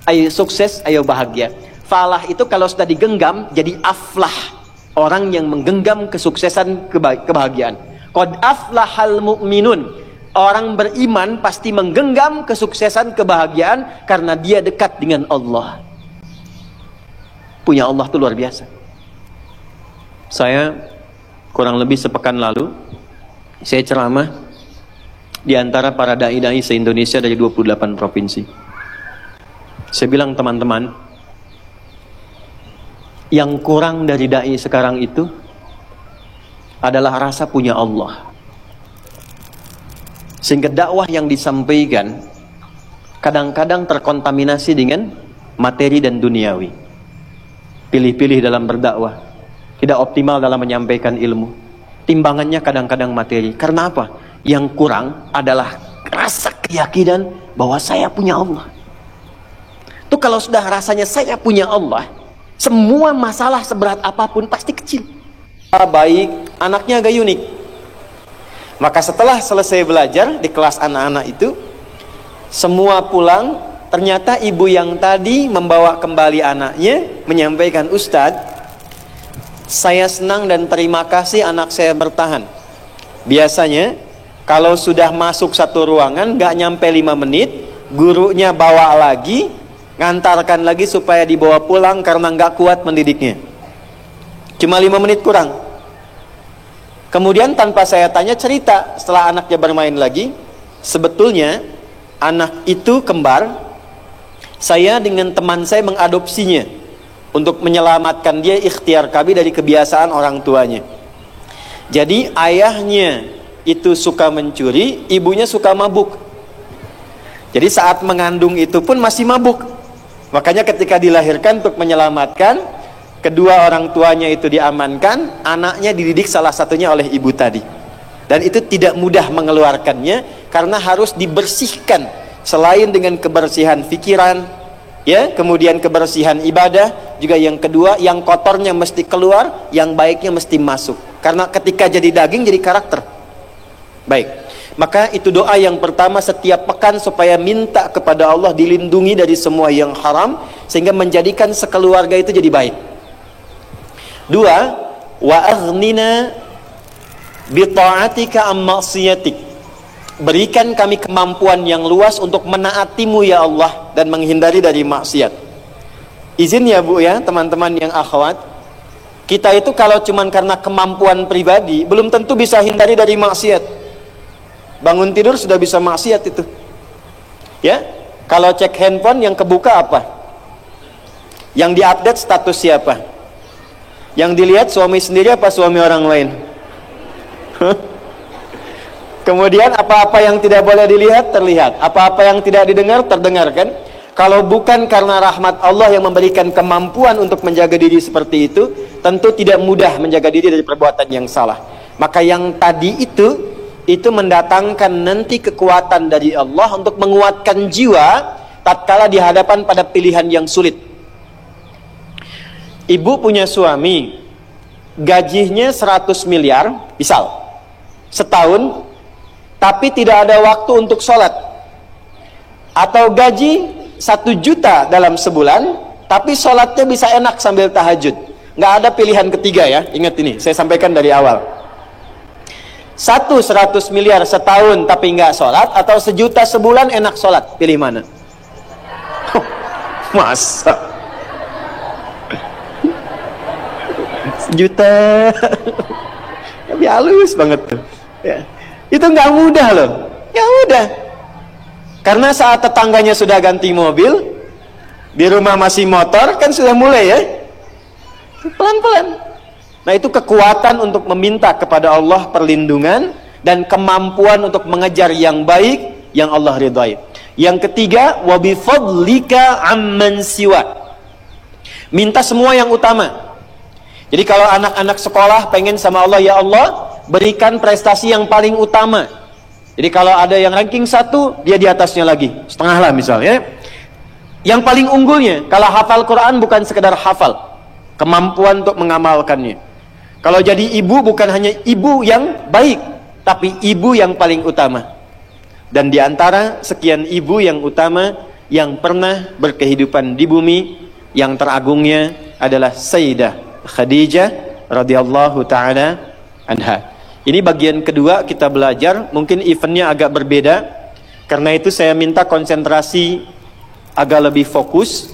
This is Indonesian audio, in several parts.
Ayo sukses, ayo bahagia. Falah itu kalau sudah digenggam jadi aflah, orang yang menggenggam kesuksesan, kebahagiaan. Qad aflahal mu'minun, orang beriman pasti menggenggam kesuksesan, kebahagiaan karena dia dekat dengan Allah. Punya Allah itu luar biasa. Saya kurang lebih sepekan lalu saya ceramah di antara para dai-dai se-Indonesia dari 28 provinsi. Saya bilang, teman-teman, yang kurang dari dai sekarang itu adalah rasa punya Allah. Sehingga dakwah yang disampaikan kadang-kadang terkontaminasi dengan materi dan duniawi. Pilih-pilih dalam berdakwah, tidak optimal dalam menyampaikan ilmu. Timbangannya kadang-kadang materi. Karena apa? Yang kurang adalah rasa keyakinan bahwa saya punya Allah. Itu kalau sudah rasanya saya punya Allah, semua masalah seberat apapun pasti kecil. Baik, anaknya agak unik. Maka setelah selesai belajar di kelas anak-anak itu, semua pulang, ternyata ibu yang tadi membawa kembali anaknya menyampaikan, Ustadz, saya senang dan terima kasih anak saya bertahan. Biasanya kalau sudah masuk satu ruangan gak nyampe 5 menit, gurunya bawa lagi, ngantarkan lagi supaya dibawa pulang karena gak kuat mendidiknya. Cuma 5 menit kurang. Kemudian tanpa saya tanya cerita setelah anaknya bermain lagi, sebetulnya anak itu kembar. Saya dengan teman saya mengadopsinya untuk menyelamatkan dia, ikhtiar kami dari kebiasaan orang tuanya. Jadi ayahnya itu suka mencuri, ibunya suka mabuk. Jadi saat mengandung itu pun masih mabuk. Makanya ketika dilahirkan untuk menyelamatkan, kedua orang tuanya itu diamankan, anaknya dididik salah satunya oleh ibu tadi. Dan itu tidak mudah mengeluarkannya karena harus dibersihkan. Selain dengan kebersihan pikiran, ya, kemudian kebersihan ibadah, juga yang kedua, yang kotornya mesti keluar, yang baiknya mesti masuk. Karena ketika jadi daging jadi karakter. Baik, maka itu doa yang pertama setiap pekan supaya minta kepada Allah dilindungi dari semua yang haram sehingga menjadikan sekeluarga itu jadi baik. Dua, wa aghnina bi ta'atika am ma'siyatik. Berikan kami kemampuan yang luas untuk menaatimu ya Allah dan menghindari dari maksiat. Izin ya Bu ya, teman-teman yang akhwat, kita itu kalau cuman karena kemampuan pribadi belum tentu bisa hindari dari maksiat. Bangun tidur sudah bisa maksiat itu. Ya, kalau cek handphone yang kebuka apa? Yang diupdate status siapa? Yang dilihat suami sendiri apa suami orang lain? Kemudian apa-apa yang tidak boleh dilihat terlihat, apa-apa yang tidak didengar terdengarkan. Kalau bukan karena rahmat Allah yang memberikan kemampuan untuk menjaga diri seperti itu, tentu tidak mudah menjaga diri dari perbuatan yang salah. Maka yang tadi itu mendatangkan nanti kekuatan dari Allah untuk menguatkan jiwa tatkala di hadapan pada pilihan yang sulit. Ibu punya suami, gajinya 100 miliar, misal, setahun, tapi tidak ada waktu untuk sholat. Atau gaji 1 juta dalam sebulan, tapi sholatnya bisa enak sambil tahajud. Nggak ada pilihan ketiga ya, ingat ini, saya sampaikan dari awal. 100 miliar setahun tapi nggak sholat, atau 1 juta sebulan enak sholat, pilih mana? Masa 1 juta tapi halus banget tuh ya. Itu nggak mudah loh, nggak mudah. Karena saat tetangganya sudah ganti mobil, di rumah masih motor, kan sudah mulai ya, pelan-pelan. Nah itu kekuatan untuk meminta kepada Allah perlindungan dan kemampuan untuk mengejar yang baik yang Allah ridhai. Yang ketiga, wa bi fadlika amman siwa. Minta semua yang utama. Jadi kalau anak-anak sekolah pengen sama Allah, ya Allah berikan prestasi yang paling utama. Jadi kalau ada yang ranking 1, dia di atasnya lagi, setengah lah misalnya. Yang paling unggulnya, kalau hafal Quran bukan sekedar hafal, kemampuan untuk mengamalkannya. Kalau jadi ibu bukan hanya ibu yang baik, tapi ibu yang paling utama. Dan diantara sekian ibu yang utama, yang pernah berkehidupan di bumi, yang teragungnya adalah Sayyidah Khadijah radhiyallahu taala anha. Ini bagian kedua kita belajar, mungkin eventnya agak berbeda. Karena itu saya minta konsentrasi agak lebih fokus,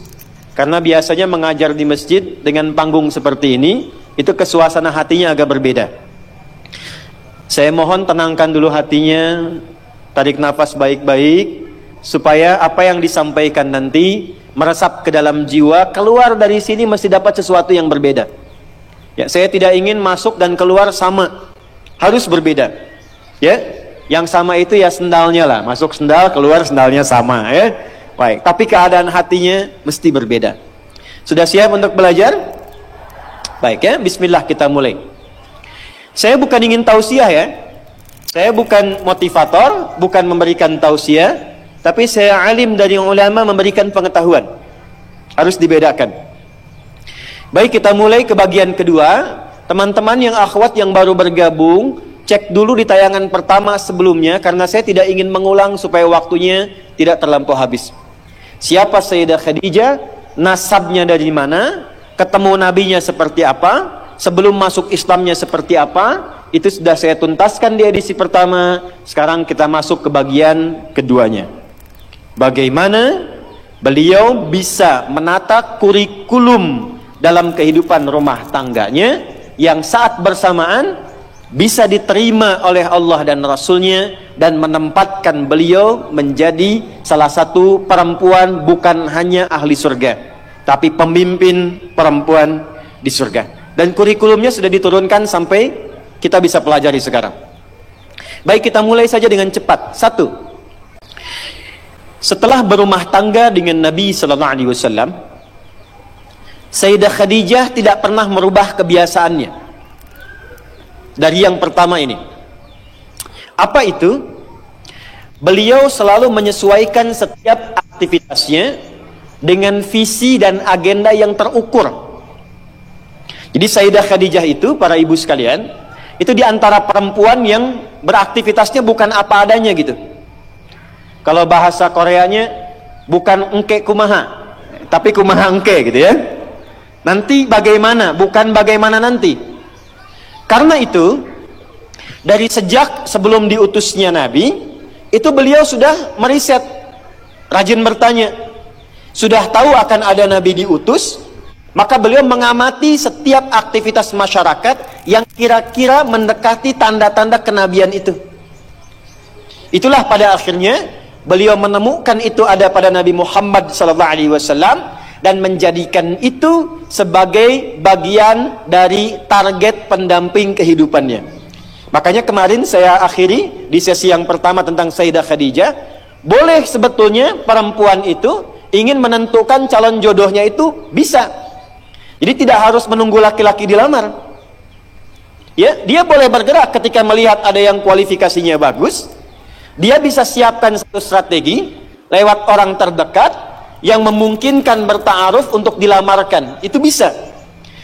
karena biasanya mengajar di masjid dengan panggung seperti ini, itu kesuasana hatinya agak berbeda. Saya mohon tenangkan dulu hatinya, tarik nafas baik-baik, supaya apa yang disampaikan nanti meresap ke dalam jiwa, keluar dari sini mesti dapat sesuatu yang berbeda. Ya, saya tidak ingin masuk dan keluar sama, harus berbeda. Ya, yang sama itu ya sendalnya lah, masuk sendal, keluar sendalnya sama, ya. Baik, tapi keadaan hatinya mesti berbeda. Sudah siap untuk belajar? Baik ya, bismillah kita mulai. Saya bukan ingin tausiah ya. Saya bukan motivator, bukan memberikan tausiah. Tapi saya alim dari ulama memberikan pengetahuan. Harus dibedakan. Baik, kita mulai ke bagian kedua. Teman-teman yang akhwat yang baru bergabung, cek dulu di tayangan pertama sebelumnya, karena saya tidak ingin mengulang supaya waktunya tidak terlampau habis. Siapa Sayyidah Khadijah, nasabnya dari mana, ketemu nabinya seperti apa, sebelum masuk Islamnya seperti apa, itu sudah saya tuntaskan di edisi pertama. Sekarang kita masuk ke bagian keduanya. Bagaimana beliau bisa menata kurikulum dalam kehidupan rumah tangganya yang saat bersamaan bisa diterima oleh Allah dan Rasulnya, dan menempatkan beliau menjadi salah satu perempuan bukan hanya ahli surga, tapi pemimpin perempuan di surga. Dan kurikulumnya sudah diturunkan sampai kita bisa pelajari sekarang. Baik, kita mulai saja dengan cepat. 1. Setelah berumah tangga dengan Nabi sallallahu alaihi wasallam, Sayyidah Khadijah tidak pernah merubah kebiasaannya. Dari yang pertama ini. Apa itu? Beliau selalu menyesuaikan setiap aktivitasnya dengan visi dan agenda yang terukur. Jadi Sayyidah Khadijah itu, para ibu sekalian, itu diantara perempuan yang beraktivitasnya bukan apa adanya gitu. Kalau bahasa Koreanya bukan engke kumaha, tapi kumaha engke gitu ya. Nanti bagaimana, bukan bagaimana nanti. Karena itu, dari sejak sebelum diutusnya Nabi, itu beliau sudah meriset, rajin bertanya. Sudah tahu akan ada Nabi diutus, maka beliau mengamati setiap aktivitas masyarakat yang kira-kira mendekati tanda-tanda kenabian itu. Itulah pada akhirnya beliau menemukan itu ada pada Nabi Muhammad SAW dan menjadikan itu sebagai bagian dari target pendamping kehidupannya. Makanya kemarin saya akhiri di sesi yang pertama tentang Sayyidah Khadijah, boleh sebetulnya perempuan itu ingin menentukan calon jodohnya itu bisa. Jadi tidak harus menunggu laki-laki dilamar. Ya, dia boleh bergerak ketika melihat ada yang kualifikasinya bagus. Dia bisa siapkan satu strategi lewat orang terdekat yang memungkinkan bertaaruf untuk dilamarkan. Itu bisa.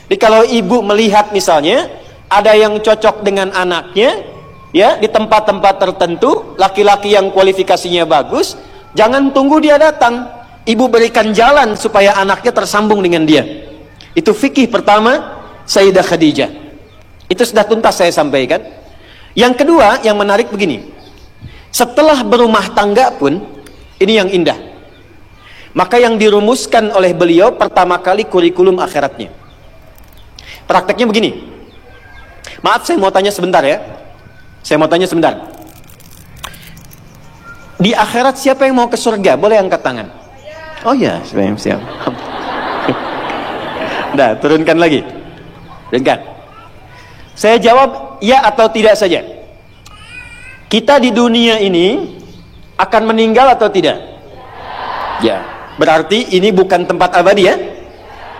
Jadi kalau ibu melihat misalnya ada yang cocok dengan anaknya, ya, di tempat-tempat tertentu, laki-laki yang kualifikasinya bagus, jangan tunggu dia datang. Ibu berikan jalan supaya anaknya tersambung dengan dia. Itu fikih pertama Sayyidah Khadijah. Itu sudah tuntas saya sampaikan. Yang kedua, yang menarik begini. Setelah berumah tangga pun, ini yang indah. Maka yang dirumuskan oleh beliau pertama kali kurikulum akhiratnya. Prakteknya begini. Maaf, saya mau tanya sebentar ya. Saya mau tanya sebentar. Di akhirat siapa yang mau ke surga? Boleh angkat tangan. Oh ya, siap. Nah, turunkan lagi. Turunkan. Saya jawab ya atau tidak saja. Kita di dunia ini akan meninggal atau tidak? Ya. Berarti ini bukan tempat abadi ya.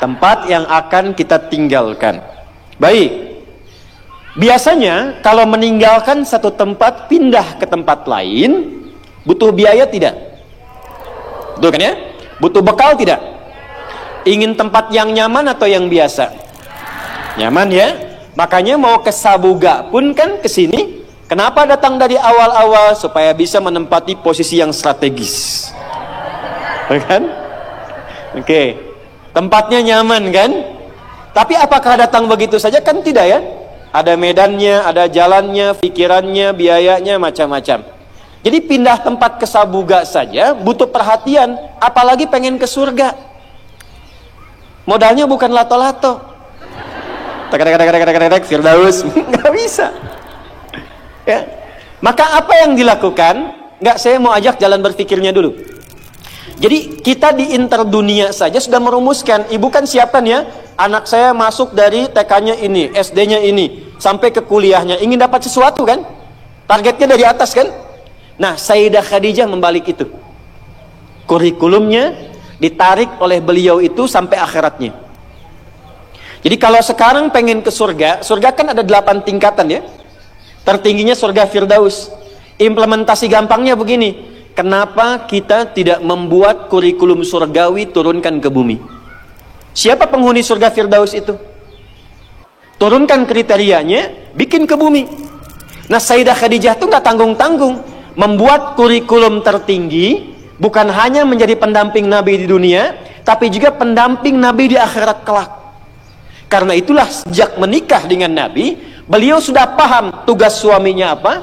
Tempat yang akan kita tinggalkan. Baik. Biasanya kalau meninggalkan satu tempat pindah ke tempat lain, butuh biaya tidak? Betul kan ya? Butuh bekal tidak? Ingin tempat yang nyaman atau yang biasa? Nyaman ya. Makanya mau ke Sabuga pun kan ke sini. Kenapa datang dari awal-awal? Supaya bisa menempati posisi yang strategis. Kan? Oke. Tempatnya nyaman kan? Tapi apakah datang begitu saja? Kan tidak ya. Ada medannya, ada jalannya, pikirannya, biayanya, macam-macam. Jadi pindah tempat ke Sabuga saja butuh perhatian, apalagi pengen ke surga. Modalnya bukan lato-lato. Tak Firdaus, nggak bisa. Ya. Maka apa yang dilakukan? Nggak, saya mau ajak jalan berpikirnya dulu. Jadi kita di interdunia saja sudah merumuskan, ibu kan siapkan ya, anak saya masuk dari TK-nya ini, SD-nya ini, sampai ke kuliahnya, ingin dapat sesuatu kan? Targetnya dari atas kan? Nah, Sayyidah Khadijah membalik itu. Kurikulumnya ditarik oleh beliau itu sampai akhiratnya. Jadi kalau sekarang pengen ke surga, surga kan ada 8 tingkatan ya. Tertingginya surga Firdaus. Implementasi gampangnya begini. Kenapa kita tidak membuat kurikulum surgawi turunkan ke bumi? Siapa penghuni surga Firdaus itu? Turunkan kriterianya, bikin ke bumi. Nah, Sayyidah Khadijah itu nggak tanggung-tanggung membuat kurikulum tertinggi, bukan hanya menjadi pendamping Nabi di dunia, tapi juga pendamping Nabi di akhirat kelak. Karena itulah sejak menikah dengan Nabi, beliau sudah paham tugas suaminya apa,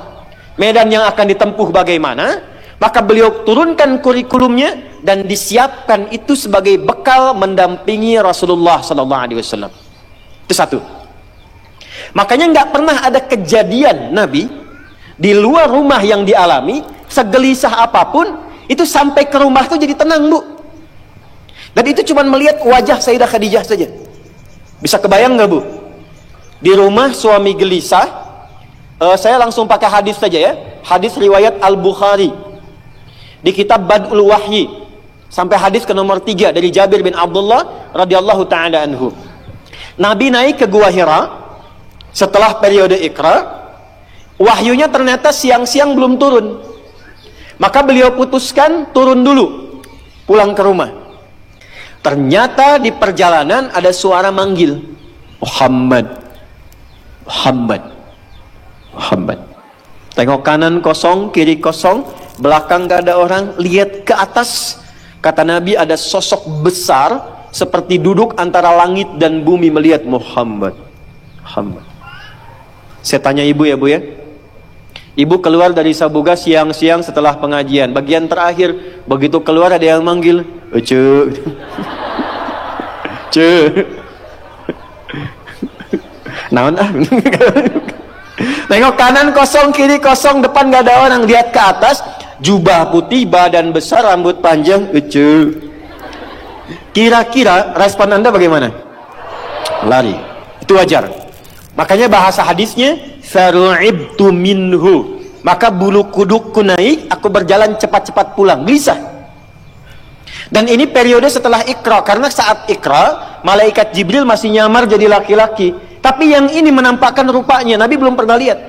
medan yang akan ditempuh bagaimana. Maka beliau turunkan kurikulumnya dan disiapkan itu sebagai bekal mendampingi Rasulullah SAW. Itu satu. Makanya nggak pernah ada kejadian Nabi di luar rumah yang dialami, segelisah apapun, itu sampai ke rumah itu jadi tenang, Bu. Dan itu cuma melihat wajah Sayyidah Khadijah saja. Bisa kebayang nggak, Bu? Di rumah suami gelisah, saya langsung pakai hadis saja ya. Hadis riwayat Al-Bukhari di kitab Bad'ul Wahyi, sampai hadis ke nomor 3 dari Jabir bin Abdullah radhiyallahu ta'ala anhu. Nabi naik ke Gua Hira setelah periode Iqra. Wahyunya ternyata siang-siang belum turun. Maka beliau putuskan turun dulu, pulang ke rumah. Ternyata di perjalanan ada suara manggil, Muhammad, Muhammad, Muhammad. Tengok kanan kosong, kiri kosong, belakang gak ada orang, lihat ke atas. Kata Nabi, ada sosok besar seperti duduk antara langit dan bumi melihat Muhammad. Muhammad. Saya tanya ibu ya, Bu ya. Ibu keluar dari Sabuga siang-siang setelah pengajian. Bagian terakhir, begitu keluar ada yang manggil, "Ce." Ce. Naon ah. Tengok kanan kosong, kiri kosong, depan gak ada orang, lihat ke atas, jubah putih, badan besar, rambut panjang, ece. Kira-kira respon Anda bagaimana? Lari. Itu wajar. Makanya bahasa hadisnya, faru'ibtu minhu. Maka bulu kudukku naik, aku berjalan cepat-cepat pulang. Bisa. Dan ini periode setelah Iqra, karena saat Iqra, malaikat Jibril masih nyamar jadi laki-laki. Tapi yang ini menampakkan rupanya, Nabi belum pernah lihat.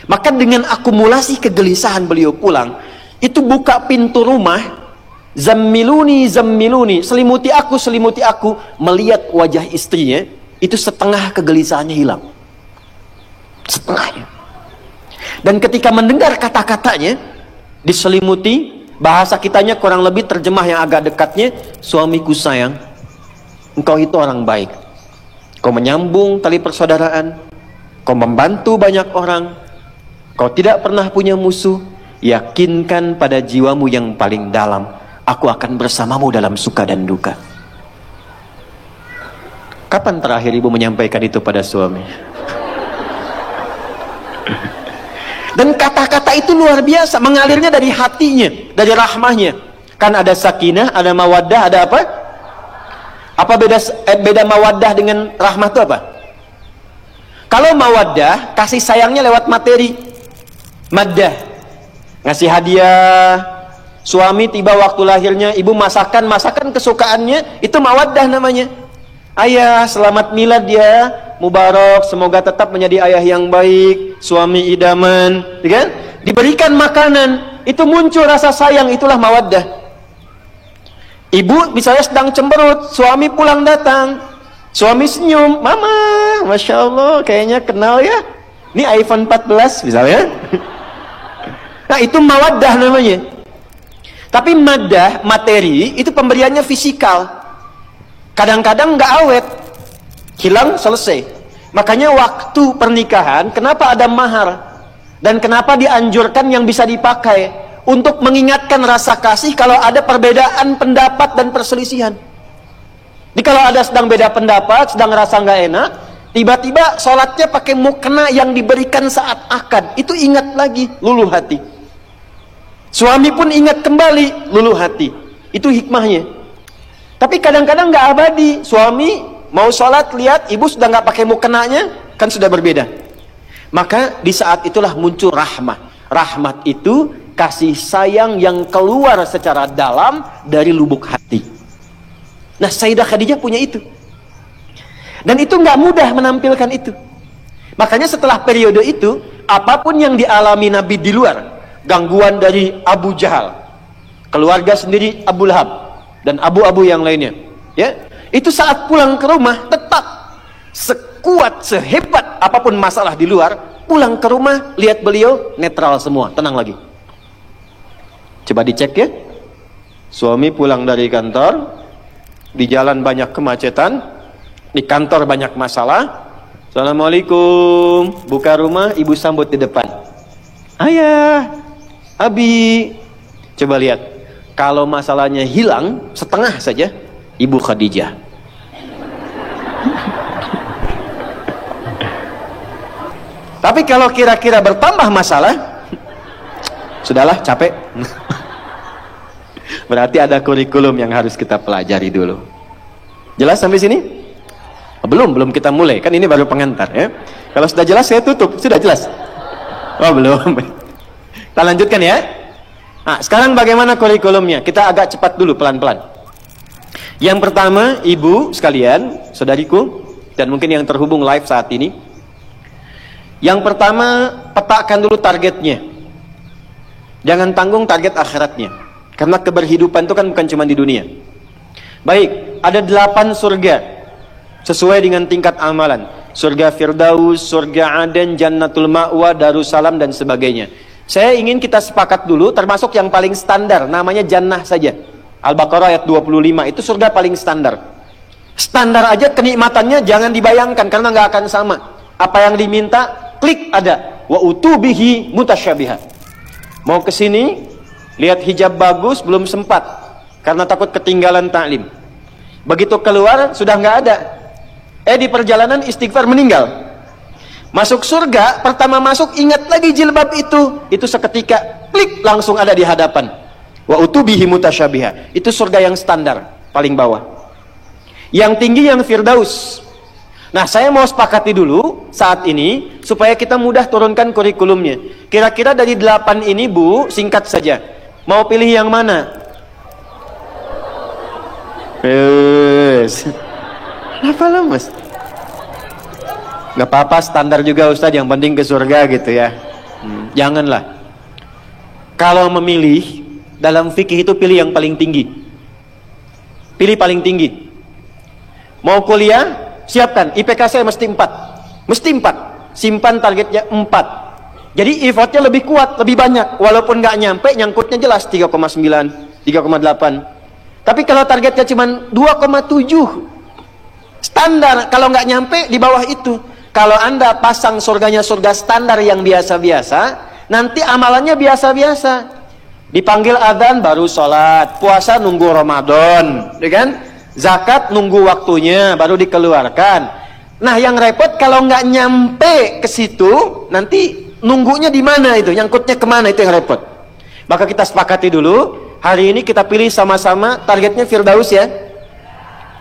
Maka dengan akumulasi kegelisahan beliau pulang, itu buka pintu rumah, zammiluni, zammiluni, selimuti aku, melihat wajah istrinya, itu setengah kegelisahannya hilang. Setengahnya. Dan ketika mendengar kata-katanya, diselimuti, bahasa kitanya kurang lebih terjemah yang agak dekatnya, suamiku sayang, engkau itu orang baik. Kau menyambung tali persaudaraan, kau membantu banyak orang, kau tidak pernah punya musuh. Yakinkan pada jiwamu yang paling dalam, aku akan bersamamu dalam suka dan duka. Kapan terakhir ibu menyampaikan itu pada suami? Dan kata-kata itu luar biasa, mengalirnya dari hatinya, dari rahmahnya. Kan ada sakinah, ada mawaddah, ada apa? Apa beda mawaddah dengan rahmah itu apa? Kalau mawaddah, kasih sayangnya lewat materi. Maddah, ngasih hadiah. Suami tiba waktu lahirnya, ibu masakan kesukaannya, itu mawaddah namanya. Ayah, selamat milad ya, mubarak, semoga tetap menjadi ayah yang baik, suami idaman, kan? Diberikan makanan, itu muncul rasa sayang, itulah mawaddah. Ibu misalnya sedang cemberut, suami pulang datang, suami senyum, mama, masya Allah, kayaknya kenal ya, ini iPhone 14 misalnya. Nah itu mawaddah namanya. Tapi madah, materi, itu pemberiannya fisikal. Kadang-kadang nggak awet, hilang, selesai. Makanya waktu pernikahan, kenapa ada mahar? Dan kenapa dianjurkan yang bisa dipakai? Untuk mengingatkan rasa kasih kalau ada perbedaan pendapat dan perselisihan. Jadi kalau ada sedang beda pendapat, sedang rasa nggak enak, tiba-tiba sholatnya pakai mukena yang diberikan saat akad, itu ingat lagi, luluh hati. Suami pun ingat kembali, luluh hati. Itu hikmahnya. Tapi kadang-kadang nggak abadi. Suami mau sholat, lihat ibu sudah nggak pakai mukenanya, kan sudah berbeda. Maka di saat itulah muncul rahmah. Rahmat itu kasih sayang yang keluar secara dalam dari lubuk hati. Nah, Sayyidah Khadijah punya itu. Dan itu nggak mudah menampilkan itu. Makanya setelah periode itu, apapun yang dialami Nabi di luar, gangguan dari Abu Jahal, keluarga sendiri Abu Lahab, dan abu-abu yang lainnya, ya, itu saat pulang ke rumah tetap sekuat, sehebat apapun masalah di luar, pulang ke rumah lihat beliau netral semua, tenang lagi. Coba dicek ya, suami pulang dari kantor, di jalan banyak kemacetan, di kantor banyak masalah, Assalamualaikum, buka rumah, ibu sambut di depan, ayah, Abi, coba lihat, kalau masalahnya hilang setengah saja, Ibu Khadijah. Tapi kalau kira-kira bertambah masalah, sudahlah, capek. Berarti ada kurikulum yang harus kita pelajari dulu. Jelas sampai sini? Belum kita mulai, kan ini baru pengantar ya. Kalau sudah jelas saya tutup, sudah jelas? Oh belum. Kita lanjutkan ya. Nah, sekarang bagaimana kurikulumnya? Kita agak cepat dulu, pelan-pelan. Yang pertama, ibu sekalian, saudariku, dan mungkin yang terhubung live saat ini. Yang pertama, petakan dulu targetnya. Jangan tanggung target akhiratnya. Karena keberhidupan itu kan bukan cuma di dunia. Baik, ada 8 surga. Sesuai dengan tingkat amalan. Surga Firdaus, surga Aden, Jannatul Ma'wa, Darussalam, dan sebagainya. Saya ingin kita sepakat dulu, termasuk yang paling standar, namanya Jannah saja. Al-Baqarah ayat 25, itu surga paling standar. Standar aja kenikmatannya jangan dibayangkan, karena nggak akan sama. Apa yang diminta, klik ada. Wa utubihi mutasyabiha. Mau kesini, lihat hijab bagus, belum sempat. Karena takut ketinggalan taklim. Begitu keluar, sudah nggak ada. Di perjalanan istighfar meninggal. Masuk surga, pertama masuk ingat lagi jilbab itu seketika klik langsung ada di hadapan. Wa utubihi mutasyabiha. Itu surga yang standar, paling bawah. Yang tinggi yang Firdaus. Nah, saya mau sepakati dulu saat ini supaya kita mudah turunkan kurikulumnya. Kira-kira dari 8 ini, Bu, singkat saja. Mau pilih yang mana? Apa lah, Mas? Gak apa-apa, standar juga Ustadz, yang penting ke surga gitu ya. Janganlah. Kalau memilih, dalam fikih itu pilih yang paling tinggi. Pilih paling tinggi. Mau kuliah, siapkan, IPK saya mesti 4. Mesti 4. Simpan targetnya 4. Jadi effortnya lebih kuat, lebih banyak. Walaupun gak nyampe, nyangkutnya jelas 3,9, 3,8. Tapi kalau targetnya cuma 2,7, standar, kalau nggak nyampe di bawah itu. Kalau Anda pasang surganya surga standar yang biasa-biasa, nanti amalannya biasa-biasa. Dipanggil adzan baru sholat, puasa nunggu Ramadan, ya kan? Zakat nunggu waktunya baru dikeluarkan. Nah, yang repot kalau nggak nyampe ke situ, nanti nunggunya di mana itu, nyangkutnya kemana, itu yang repot. Maka kita sepakati dulu, hari ini kita pilih sama-sama targetnya Firdaus ya.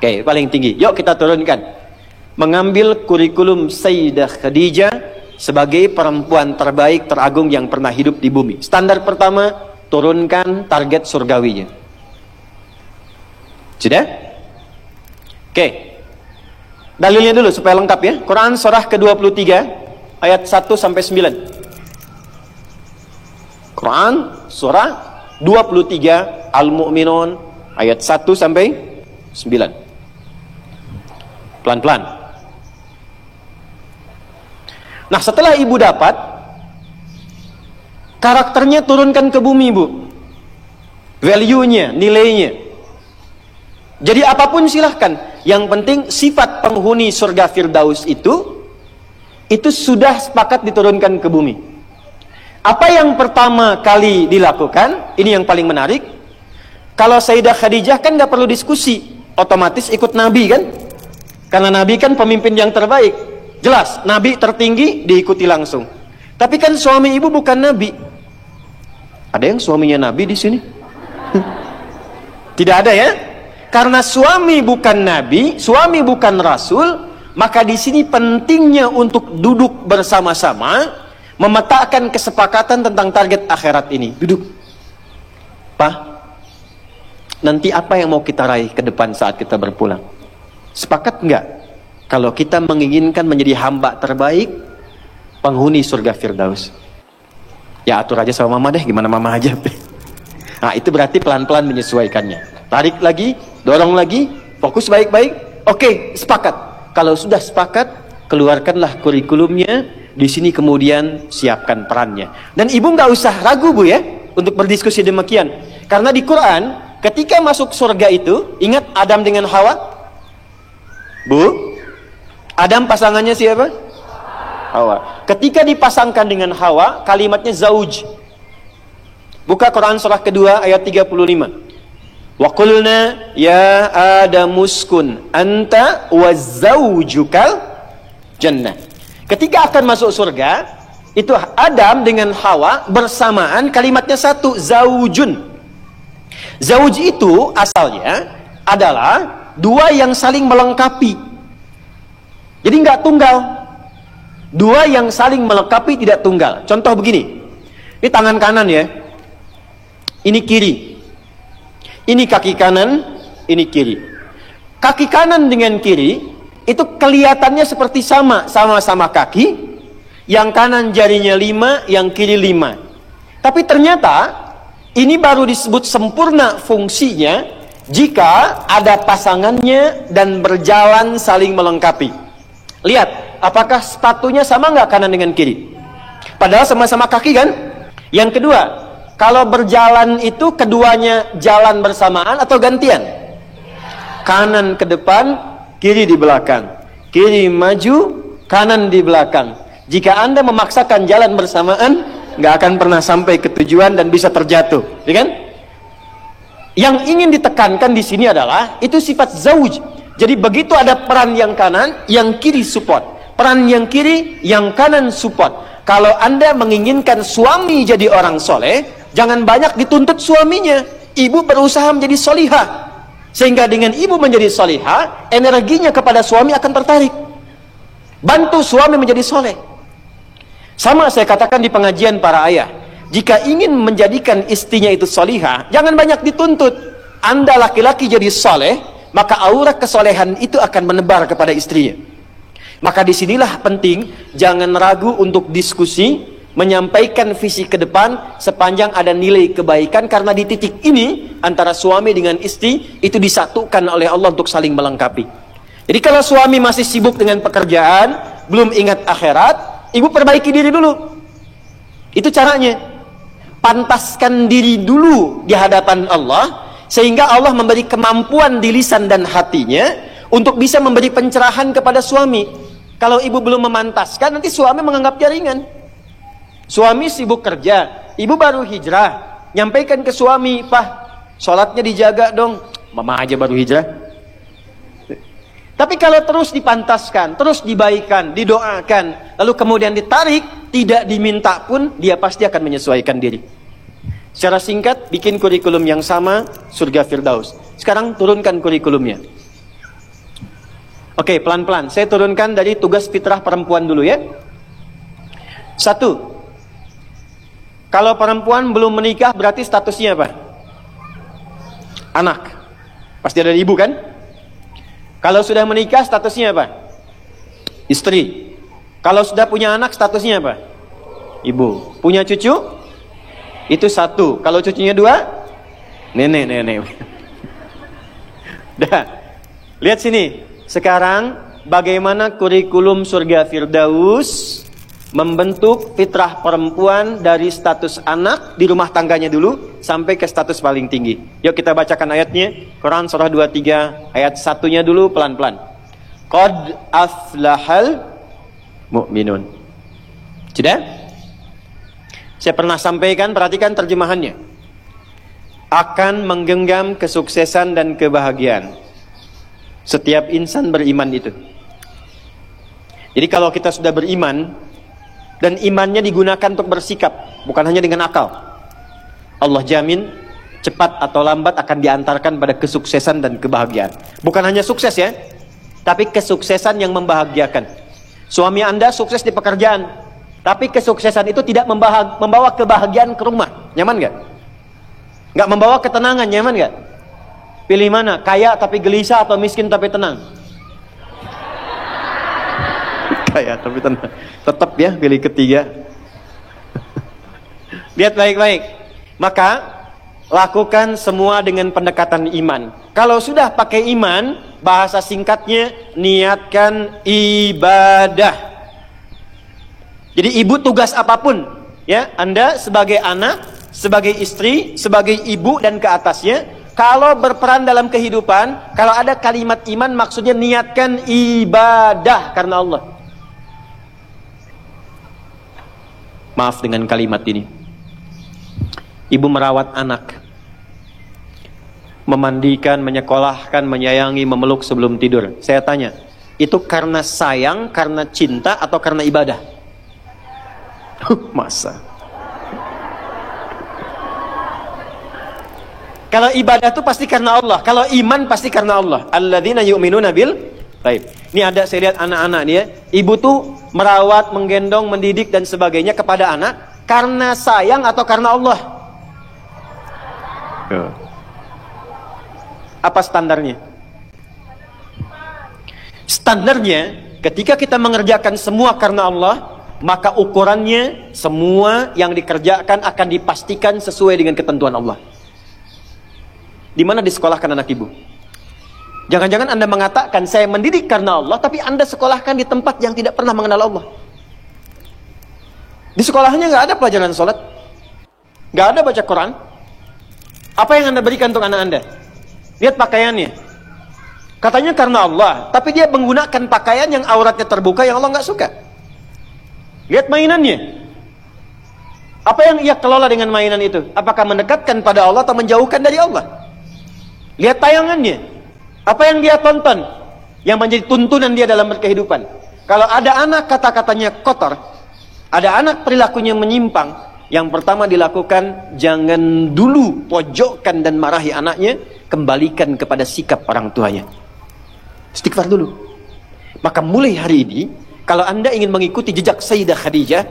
Oke, paling tinggi. Yuk kita turunkan. Mengambil kurikulum Sayyidah Khadijah sebagai perempuan terbaik, teragung yang pernah hidup di bumi. Standar pertama, turunkan target surgawinya. Sudah? Oke. Dalilnya dulu supaya lengkap ya. Quran surah ke-23 ayat 1 sampai 9. Quran surah 23 Al-Mu'minun ayat 1 sampai 9. Pelan-pelan. Nah, setelah ibu dapat, karakternya turunkan ke bumi, Bu. value-nya, nilainya. Jadi apapun silahkan. Yang penting sifat penghuni surga Firdaus itu sudah sepakat diturunkan ke bumi. Apa yang pertama kali dilakukan? Ini yang paling menarik. Kalau Sayyidah Khadijah kan nggak perlu diskusi, otomatis ikut Nabi kan? Karena Nabi kan pemimpin yang terbaik. Jelas, Nabi tertinggi diikuti langsung. Tapi kan suami ibu bukan Nabi. Ada yang suaminya Nabi di sini? Tidak ada ya? Karena suami bukan Nabi, suami bukan Rasul, maka di sini pentingnya untuk duduk bersama-sama, memetakan kesepakatan tentang target akhirat ini. Duduk. Pak, nanti apa yang mau kita raih ke depan saat kita berpulang? Sepakat enggak? Kalau kita menginginkan menjadi hamba terbaik, penghuni surga Firdaus. Ya atur aja sama mama deh, gimana mama aja. Nah itu berarti pelan-pelan menyesuaikannya. Tarik lagi, dorong lagi, fokus baik-baik. Oke, sepakat. Kalau sudah sepakat, keluarkanlah kurikulumnya. Di sini kemudian siapkan perannya. Dan ibu nggak usah ragu bu ya, untuk berdiskusi demikian. Karena di Quran, ketika masuk surga itu, ingat Adam dengan Hawa? Bu, Adam pasangannya siapa? Hawa. Ketika dipasangkan dengan Hawa, kalimatnya zauj. Buka Quran surah kedua ayat 35. Wa qulna ya Adamuskun anta wa zaujukal jannah. Ketika akan masuk surga, itu Adam dengan Hawa bersamaan, kalimatnya satu, zaujun. Zauj itu asalnya adalah dua yang saling melengkapi. Jadi nggak tunggal. Dua yang saling melengkapi, tidak tunggal. Contoh begini. Ini tangan kanan ya. Ini kiri. Ini kaki kanan, ini kiri. Kaki kanan dengan kiri itu kelihatannya seperti sama-sama kaki. Yang kanan jarinya 5, yang kiri 5. Tapi ternyata ini baru disebut sempurna fungsinya jika ada pasangannya dan berjalan saling melengkapi. Lihat, apakah sepatunya sama nggak kanan dengan kiri? Padahal sama-sama kaki kan? Yang kedua, kalau berjalan itu keduanya jalan bersamaan atau gantian? Kanan ke depan, kiri di belakang. Kiri maju, kanan di belakang. Jika Anda memaksakan jalan bersamaan, nggak akan pernah sampai ke tujuan dan bisa terjatuh, ya kan? Yang ingin ditekankan di sini adalah itu sifat zauj. Jadi begitu ada peran yang kanan, yang kiri support. Peran yang kiri, yang kanan support. Kalau Anda menginginkan suami jadi orang soleh, jangan banyak dituntut suaminya. Ibu berusaha menjadi solihah. Sehingga dengan ibu menjadi solihah, energinya kepada suami akan tertarik. Bantu suami menjadi soleh. Sama saya katakan di pengajian para ayah. Jika ingin menjadikan istrinya itu solihah, jangan banyak dituntut. Anda laki-laki jadi soleh, maka aura kesolehan itu akan menebar kepada istrinya. Maka disinilah penting, jangan ragu untuk diskusi, menyampaikan visi ke depan sepanjang ada nilai kebaikan, karena di titik ini antara suami dengan istri itu disatukan oleh Allah untuk saling melengkapi. Jadi kalau suami masih sibuk dengan pekerjaan, belum ingat akhirat, ibu perbaiki diri dulu. Itu caranya. Pantaskan diri dulu di hadapan Allah, sehingga Allah memberi kemampuan di lisan dan hatinya untuk bisa memberi pencerahan kepada suami. Kalau ibu belum memantaskan, nanti suami menganggap jaringan. Suami sibuk kerja, ibu baru hijrah, nyampaikan ke suami, "Pak, sholatnya dijaga dong." "Mama aja baru hijrah." Tapi kalau terus dipantaskan, terus dibaikan, didoakan, lalu kemudian ditarik, tidak diminta pun, dia pasti akan menyesuaikan diri. Secara singkat, bikin kurikulum yang sama, surga Firdaus. Sekarang turunkan kurikulumnya. Oke, pelan-pelan. Saya turunkan dari tugas fitrah perempuan dulu ya. 1. Kalau perempuan belum menikah, berarti statusnya apa? Anak. Pasti ada ibu kan? Kalau sudah menikah, statusnya apa? Istri. Kalau sudah punya anak, statusnya apa? Ibu. Punya cucu? Itu 1. Kalau cucunya 2? Nenek. Dah. Lihat sini. Sekarang bagaimana kurikulum surga Firdaus membentuk fitrah perempuan dari status anak di rumah tangganya dulu sampai ke status paling tinggi. Yuk kita bacakan ayatnya. Quran surah 23 ayat 1-nya dulu pelan-pelan. Qad aflahal mu'minun. Sudah? Saya pernah sampaikan, perhatikan terjemahannya. Akan menggenggam kesuksesan dan kebahagiaan setiap insan beriman itu. Jadi kalau kita sudah beriman dan imannya digunakan untuk bersikap, bukan hanya dengan akal, Allah jamin cepat atau lambat akan diantarkan pada kesuksesan dan kebahagiaan. Bukan hanya sukses ya, tapi kesuksesan yang membahagiakan. Suami Anda sukses di pekerjaan, tapi kesuksesan itu tidak membawa kebahagiaan ke rumah. Nyaman gak? Gak membawa ketenangan, nyaman gak? Pilih mana? Kaya tapi gelisah atau miskin tapi tenang? Kaya tapi tenang. Tetap ya pilih ketiga. Lihat baik-baik. Maka lakukan semua dengan pendekatan iman. Kalau sudah pakai iman, bahasa singkatnya niatkan ibadah. Jadi ibu tugas apapun, ya, Anda sebagai anak, sebagai istri, sebagai ibu dan ke atasnya, kalau berperan dalam kehidupan, kalau ada kalimat iman maksudnya niatkan ibadah karena Allah. Maaf dengan kalimat ini. Ibu merawat anak, memandikan, menyekolahkan, menyayangi, memeluk sebelum tidur. Saya tanya, itu karena sayang, karena cinta, atau karena ibadah? Masa? Kalau ibadah itu pasti karena Allah. Kalau iman pasti karena Allah. Alladzina yu'minuna bil ghaib. Ini ada, saya lihat anak-anak dia, ibu tuh merawat, menggendong, mendidik dan sebagainya kepada anak karena sayang atau karena Allah? Apa standarnya? Standarnya ketika kita mengerjakan semua karena Allah, maka ukurannya semua yang dikerjakan akan dipastikan sesuai dengan ketentuan Allah. Di mana disekolahkan anak ibu? Jangan-jangan Anda mengatakan saya mendidik karena Allah, tapi Anda sekolahkan di tempat yang tidak pernah mengenal Allah. Di sekolahnya nggak ada pelajaran sholat, nggak ada baca Quran. Apa yang Anda berikan untuk anak Anda? Lihat pakaiannya. Katanya karena Allah, tapi dia menggunakan pakaian yang auratnya terbuka yang Allah nggak suka. Lihat mainannya. Apa yang ia kelola dengan mainan itu? Apakah mendekatkan pada Allah atau menjauhkan dari Allah? Lihat tayangannya. Apa yang dia tonton yang menjadi tuntunan dia dalam berkehidupan? Kalau ada anak kata-katanya kotor, ada anak perilakunya menyimpang, yang pertama dilakukan, jangan dulu pojokkan dan marahi anaknya, kembalikan kepada sikap orang tuanya. Istighfar dulu. Maka mulai hari ini, kalau Anda ingin mengikuti jejak Sayyidah Khadijah,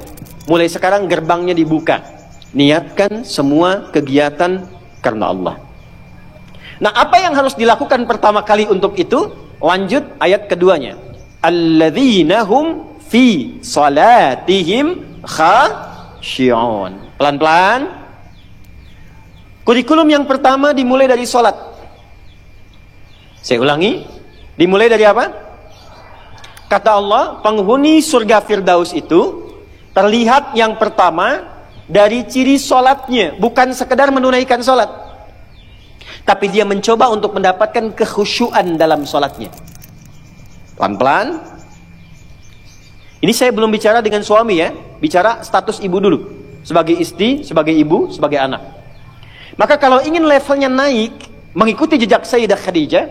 mulai sekarang gerbangnya dibuka. Niatkan semua kegiatan karena Allah. Nah, apa yang harus dilakukan pertama kali untuk itu? Lanjut ayat keduanya. Alladzina hum fi salatihim khashi'un. Pelan-pelan. Kurikulum yang pertama dimulai dari salat. Saya ulangi, dimulai dari apa? Kata Allah, penghuni surga Firdaus itu terlihat yang pertama dari ciri salatnya, bukan sekedar menunaikan salat, tapi dia mencoba untuk mendapatkan kekhusyuan dalam sholatnya. Pelan-pelan. Ini saya belum bicara dengan suami ya, bicara status ibu dulu. Sebagai istri, sebagai ibu, sebagai anak. Maka kalau ingin levelnya naik, mengikuti jejak Sayyidah Khadijah,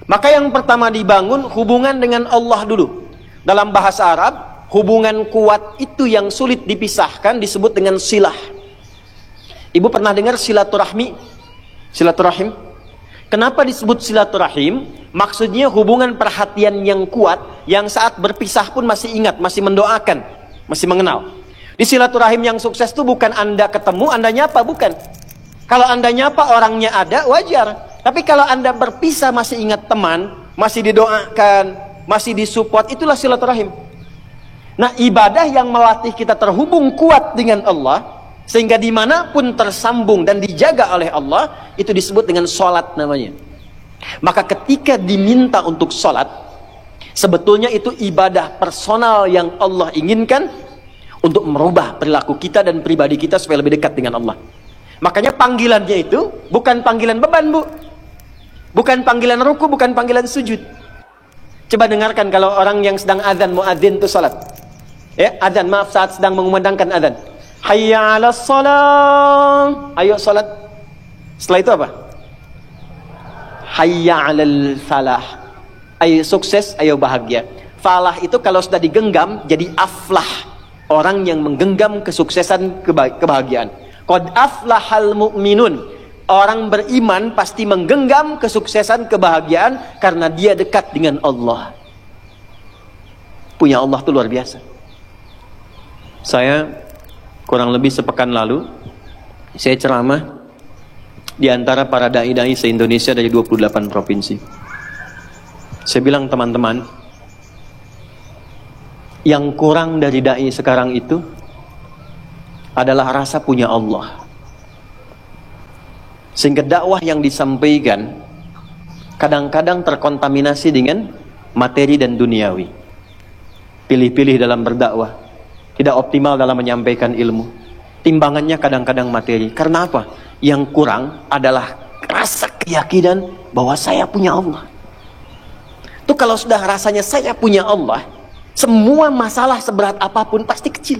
maka yang pertama dibangun hubungan dengan Allah dulu. Dalam bahasa Arab, hubungan kuat itu yang sulit dipisahkan disebut dengan silah. Ibu pernah dengar silaturahmi? Silaturahim. Kenapa disebut silaturahim? Maksudnya hubungan perhatian yang kuat, yang saat berpisah pun masih ingat, masih mendoakan, masih mengenal. Di silaturahim yang sukses itu bukan Anda ketemu, Anda nyapa, bukan. Kalau Anda nyapa orangnya ada, wajar. Tapi kalau Anda berpisah masih ingat teman, masih didoakan, masih disupport, itulah silaturahim. Nah, ibadah yang melatih kita terhubung kuat dengan Allah, sehingga dimanapun tersambung dan dijaga oleh Allah, itu disebut dengan sholat namanya. Maka ketika diminta untuk sholat, sebetulnya itu ibadah personal yang Allah inginkan, untuk merubah perilaku kita dan pribadi kita supaya lebih dekat dengan Allah. Makanya panggilannya itu bukan panggilan beban, Bu. Bukan panggilan ruku, bukan panggilan sujud. Coba dengarkan kalau orang yang sedang azan, muadzin itu salat. Ya, azan, maaf, saat sedang mengumandangkan azan. Hayya 'alas shalah. Ayo salat. Setelah itu apa? Hayya 'alal falah. Ayo sukses, ayo bahagia. Falah itu kalau sudah digenggam jadi aflah. Orang yang menggenggam kesuksesan, kebahagiaan. Qad aflahal mu'minun. Orang beriman pasti menggenggam kesuksesan, kebahagiaan karena dia dekat dengan Allah. Punya Allah itu luar biasa. Saya kurang lebih sepekan lalu saya ceramah di antara para dai-dai se-Indonesia dari 28 provinsi. Saya bilang, teman-teman, yang kurang dari dai sekarang itu adalah rasa punya Allah. Sehingga dakwah yang disampaikan kadang-kadang terkontaminasi dengan materi dan duniawi. Pilih-pilih dalam berdakwah, tidak optimal dalam menyampaikan ilmu. Timbangannya kadang-kadang materi. Karena apa? Yang kurang adalah rasa keyakinan bahwa saya punya Allah. Itu kalau sudah rasanya saya punya Allah, semua masalah seberat apapun pasti kecil.